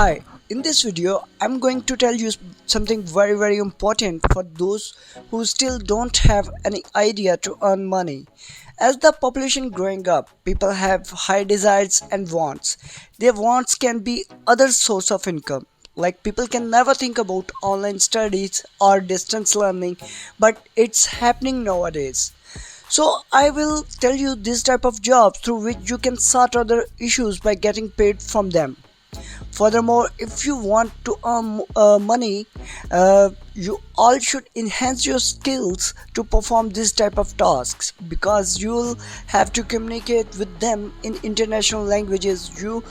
Hi, in this video, I'm going to tell you something very important for those who still don't have any idea to earn money. As the population growing up, people have high desires and wants. Their wants can be other source of income. Like people can never think about online studies or distance learning, but it's happening nowadays. So I will tell you this type of jobs through which you can sort other issues by getting paid from them. Furthermore, if you want to earn money, you all should enhance your skills to perform this type of tasks because you'll have to communicate with them in international languages. Your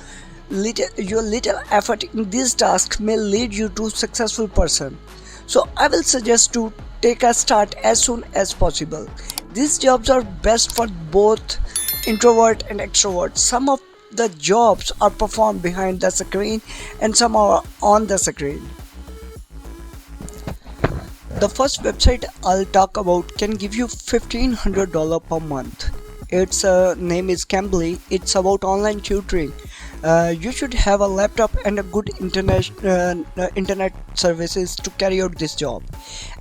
little effort in this task may lead you to successful person. So I will suggest to take a start as soon as possible. These jobs are best for both introvert and extrovert. Some of the jobs are performed behind the screen and some are on the screen. The first website I'll talk about can give you $1,500 per month. Its name is Cambly. It's about online tutoring. You should have a laptop and a good internet services to carry out this job.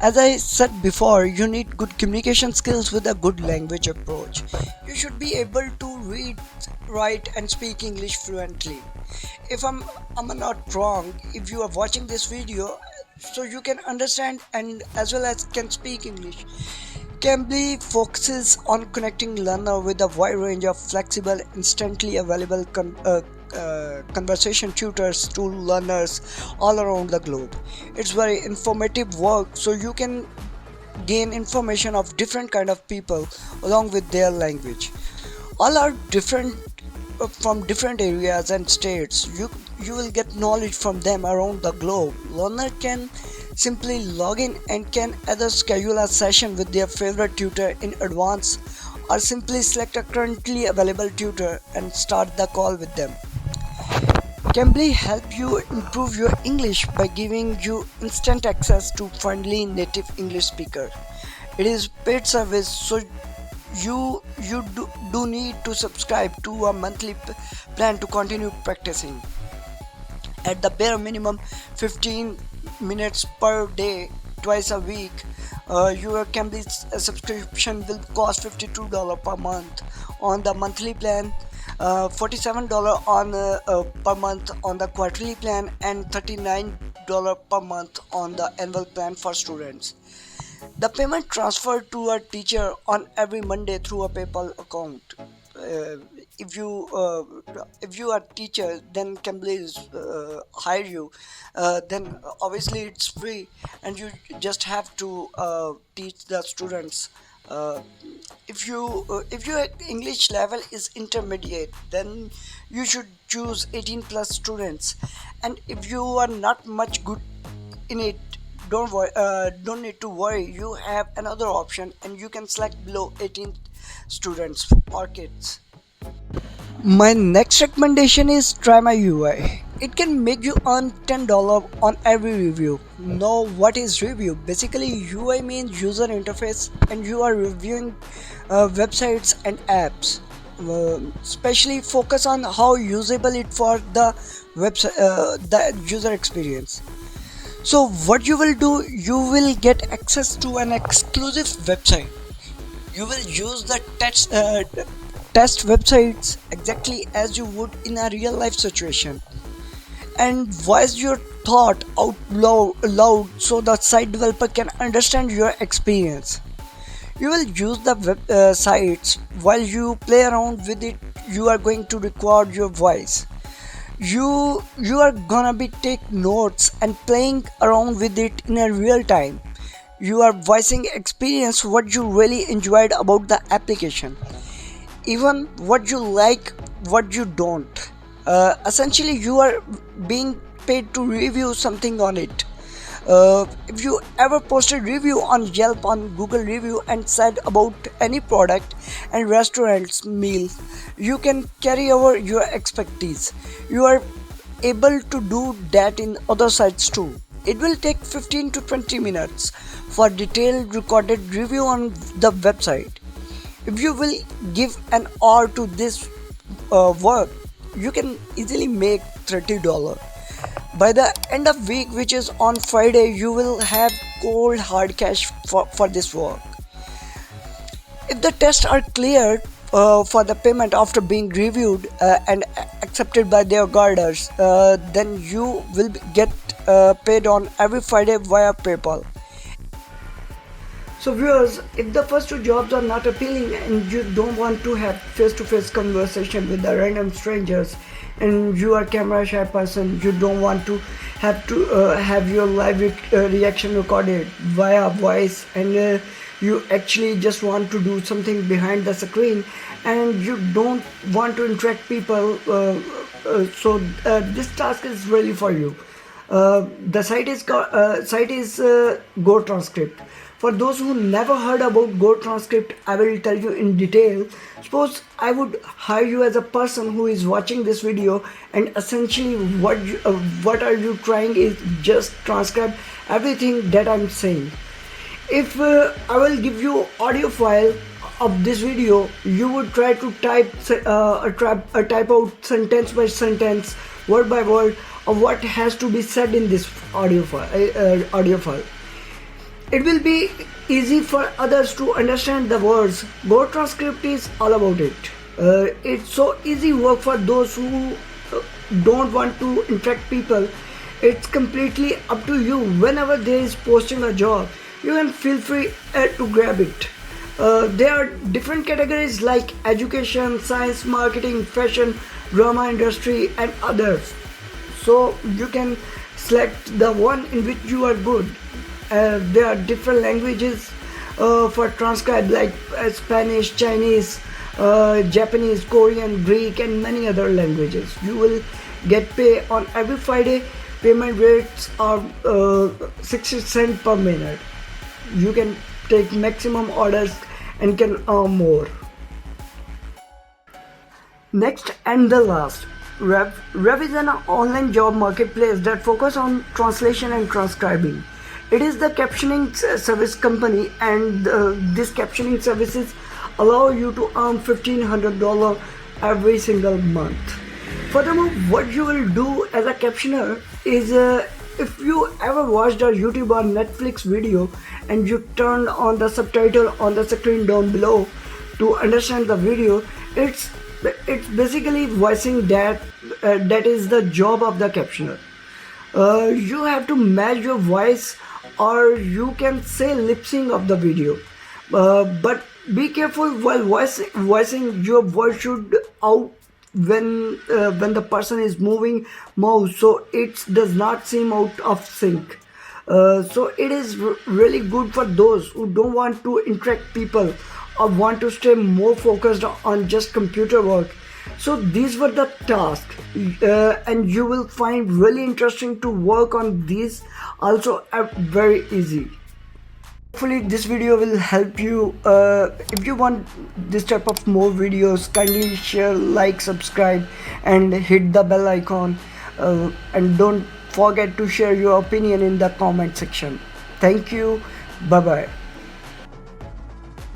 As I said before, you need good communication skills with a good language approach. You should be able to read, write, and speak English fluently. If I'm not wrong, if you are watching this video, so you can understand and as well as can speak English. Cambly focuses on connecting learner with a wide range of flexible, instantly available conversation tutors to learners all around the globe. It's very informative work, so you can gain information of different kind of people along with their language. All are different from different areas and states. You will get knowledge from them around the globe. Learner can simply log in and can either schedule a session with their favorite tutor in advance or simply select a currently available tutor and start the call with them. Cambly help you improve your English by giving you instant access to friendly native English speaker. It is paid service, so you do need to subscribe to a monthly plan to continue practicing. At the bare minimum 15 minutes per day twice a week, your Cambly subscription will cost $52 per month on the monthly plan, $47 on per month on the quarterly plan, and $39 per month on the annual plan for students. The payment transferred to a teacher on every Monday through a PayPal account. Uh, if you are teacher, then Cambly is hire you. Then obviously it's free, and you just have to teach the students. Uh, if your English level is intermediate, then you should choose 18 plus students. And if you are not much good in it, don't need to worry. You have another option, and you can select below 18 students or kids. My next recommendation is Try My UI. It can make you earn $10 on every review. Know what is review? Basically, UI means user interface, and you are reviewing websites and apps. Especially focus on how usable it for the website, the user experience. So what you will do, you will get access to an exclusive website. You will use the test websites exactly as you would in a real life situation and voice your thought out loud so the site developer can understand your experience. You will use the sites while you play around with it. You are going to record your voice. You are gonna be take notes and playing around with it in a real time. You are voicing experience what you really enjoyed about the application, even what you like, what you don't. Essentially, you are being paid to review something on it. If you ever posted review on Yelp, on Google review, and said about any product and restaurant's meal, you can carry over your expertise. You are able to do that in other sites too. It will take 15 to 20 minutes for detailed recorded review on the website. If you will give an hour to this work, you can easily make $30. By the end of week, which is on Friday, you will have cold hard cash for this work. If the tests are cleared for the payment after being reviewed and accepted by their guarders, then you will get paid on every Friday via PayPal. So viewers, if the first two jobs are not appealing and you don't want to have face-to-face conversation with the random strangers, and you are camera shy person, you don't want to have your live reaction recorded via voice, and you actually just want to do something behind the screen, and you don't want to interact people, so this task is really for you. The site is GoTranscript. For those who never heard about GoTranscript, I will tell you in detail. Suppose I would hire you as a person who is watching this video, and essentially what are you trying is just transcribe everything that I'm saying. If I will give you audio file of this video, you would try to type out sentence by sentence, word by word, of what has to be said in this audio file. It will be easy for others to understand the words. GoTranscript is all about it. It's so easy work for those who don't want to interact people. It's completely up to you. Whenever there is posting a job, you can feel free to grab it. There are different categories like education, science, marketing, fashion, drama industry, and others. So you can select the one in which you are good. There are different languages for transcribe, like Spanish, Chinese, Japanese, Korean, Greek, and many other languages. You will get paid on every Friday. Payment rates are 60 cents per minute. You can take maximum orders and can earn more. Next and the last, Rev is an online job marketplace that focuses on translation and transcribing. It is the captioning service company, and these captioning services allow you to earn $1,500 every single month. Furthermore, what you will do as a captioner is, if you ever watched a YouTube or Netflix video and you turn on the subtitle on the screen down below to understand the video, it's basically voicing that is the job of the captioner. You have to match your voice, or you can say lip sync of the video, but be careful while voicing. Your voice should out when the person is moving mouse, so it does not seem out of sync. So it is really good for those who don't want to interact people or want to stay more focused on just computer work. So these were the tasks, and you will find really interesting to work on these, also very easy. Hopefully this video will help you. If you want this type of more videos, kindly share, like, subscribe, and hit the bell icon, and don't forget to share your opinion in the comment section. Thank you. Bye bye.